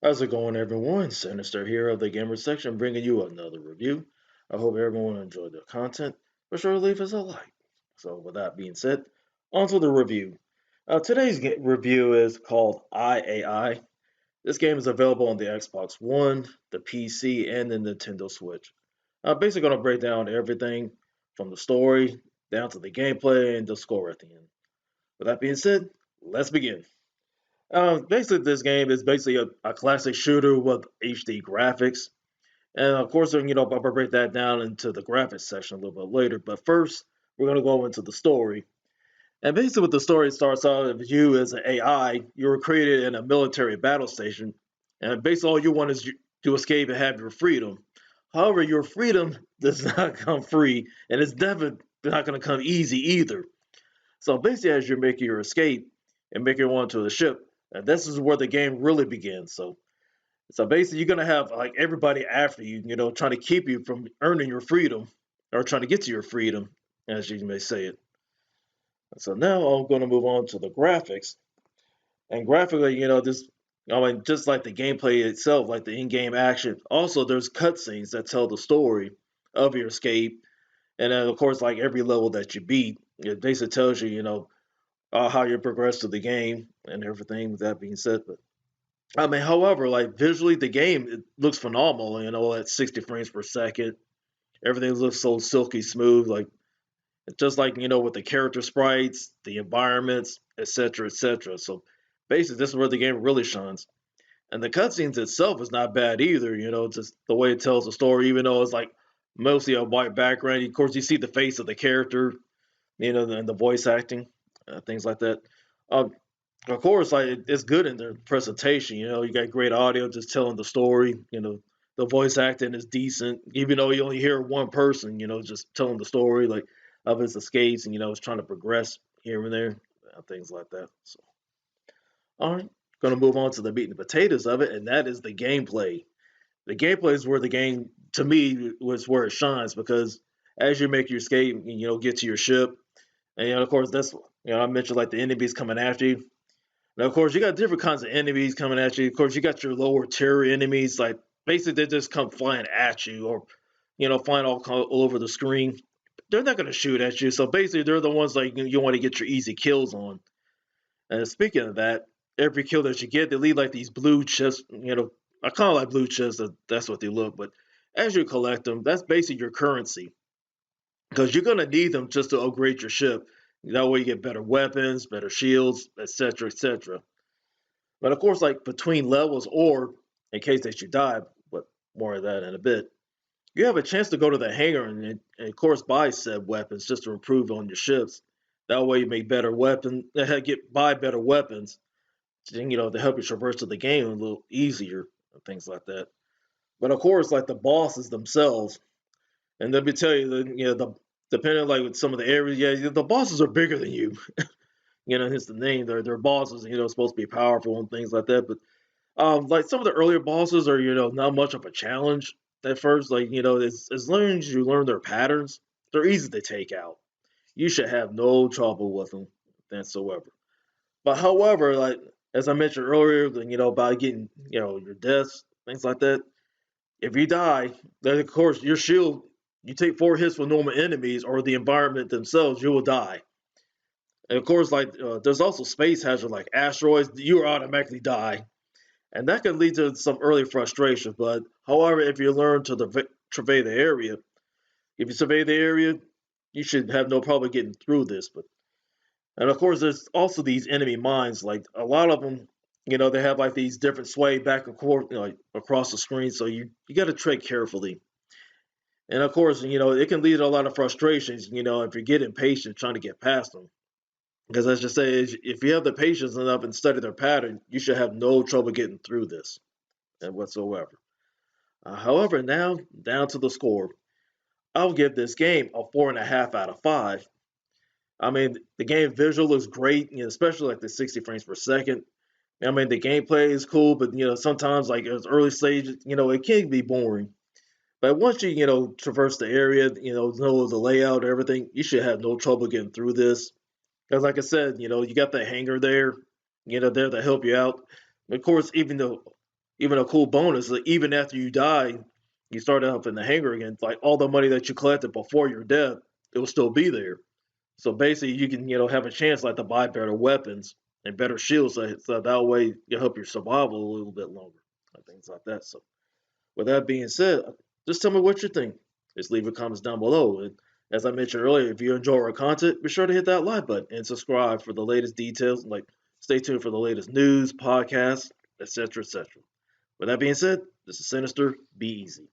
How's it going, everyone? Sinister here of the Gamer section, bringing you another review. I hope everyone enjoyed the content. Be sure to leave us a like. So, with that being said, on to the review. Today's review is called IAI. This game is available on the Xbox One, the PC, and the Nintendo Switch. I'm basically going to break down everything from the story down to the gameplay and the score at the end. With that being said, let's begin. Basically, this game is basically a classic shooter with HD graphics. And of course, I'll break that down into the graphics section a little bit later. But first, we're going to go into the story. And basically, what the story starts out with you as an AI. You were created in a military battle station. And basically, all you want is to escape and have your freedom. However, your freedom does not come free, and it's definitely not going to come easy either. So basically, as you're making your escape and making your way onto the ship, and this is where the game really begins. So basically, you're gonna have like everybody after you, trying to keep you from earning your freedom or trying to get to your freedom, as you may say it. So now I'm going to move on to the graphics. And graphically, just like the gameplay itself, like the in-game action. Also, there's cutscenes that tell the story of your escape, and then of course, like every level that you beat, it basically tells you, how you progress through the game and everything. With that being said, but I mean, however, like visually, the game it looks phenomenal. At 60 frames per second, everything looks so silky smooth. Like just like with the character sprites, the environments, etc., etc. So basically, this is where the game really shines. And the cutscenes itself is not bad either. Just the way it tells the story, even though it's like mostly a white background. Of course, you see the face of the character, and the voice acting, things like that. Um, of course, like it's good in their presentation. You got great audio, just telling the story. The voice acting is decent, even though you only hear one person. Just telling the story like of his escapes, and it's trying to progress here and there, things like that. So, all right, going to move on to the meat and potatoes of it, and that is the gameplay. The gameplay is where the game, to me, was where it shines because as you make your escape, get to your ship, and of course that's I mentioned like the enemies coming after you. Now, of course, you got different kinds of enemies coming at you. Of course, you got your lower tier enemies, like basically they just come flying at you, or flying all over the screen. They're not going to shoot at you, so basically they're the ones like you want to get your easy kills on. And speaking of that, every kill that you get, they leave like these blue chips. I kind of like blue chips. That's what they look. But as you collect them, that's basically your currency because you're going to need them just to upgrade your ship. That way, you get better weapons, better shields, etc., etc. But of course, like between levels, or in case that you die, but more of that in a bit, you have a chance to go to the hangar and of course buy said weapons just to improve on your ships. That way, you make better weapons, buy better weapons, to help you traverse to the game a little easier and things like that. But of course, like the bosses themselves, and let me tell you, the depending on like with some of the areas, yeah, the bosses are bigger than you. Hence the name. They're bosses, supposed to be powerful and things like that. But like some of the earlier bosses are, not much of a challenge at first. Like, as long as you learn their patterns, they're easy to take out. You should have no trouble with them whatsoever. But however, like as I mentioned earlier, by getting, your deaths, things like that. If you die, then of course your shield, you take 4 hits with normal enemies or the environment themselves, you will die. And of course, like there's also space hazard like asteroids, you automatically die, and that can lead to some early frustration. But however, if you learn to survey the area, if you survey the area, you should have no problem getting through this. But and of course, there's also these enemy mines. Like a lot of them, they have like these different sway back and forth, like across the screen. So you got to tread carefully. And of course, it can lead to a lot of frustrations. If you get impatient trying to get past them. Because as I say, if you have the patience enough and study their pattern, you should have no trouble getting through this whatsoever. However, now down to the score. I'll give this game a 4.5 out of 5. I mean, the game visual looks great, especially like the 60 frames per second. I mean, the gameplay is cool, but sometimes like at early stages, it can be boring. But once you traverse the area, know the layout, everything, you should have no trouble getting through this. Because like I said, you got the hangar there, there to help you out. Of course, even though even a cool bonus, like even after you die, you start up in the hangar again. Like all the money that you collected before your death, it will still be there. So basically, you can have a chance like to buy better weapons and better shields, so that way you help your survival a little bit longer, and things like that. So with that being said, just tell me what you think. Just leave your comments down below. And as I mentioned earlier, if you enjoy our content, be sure to hit that like button and subscribe for the latest details. Like, stay tuned for the latest news, podcasts, etc., etc. With that being said, this is Sinister. Be easy.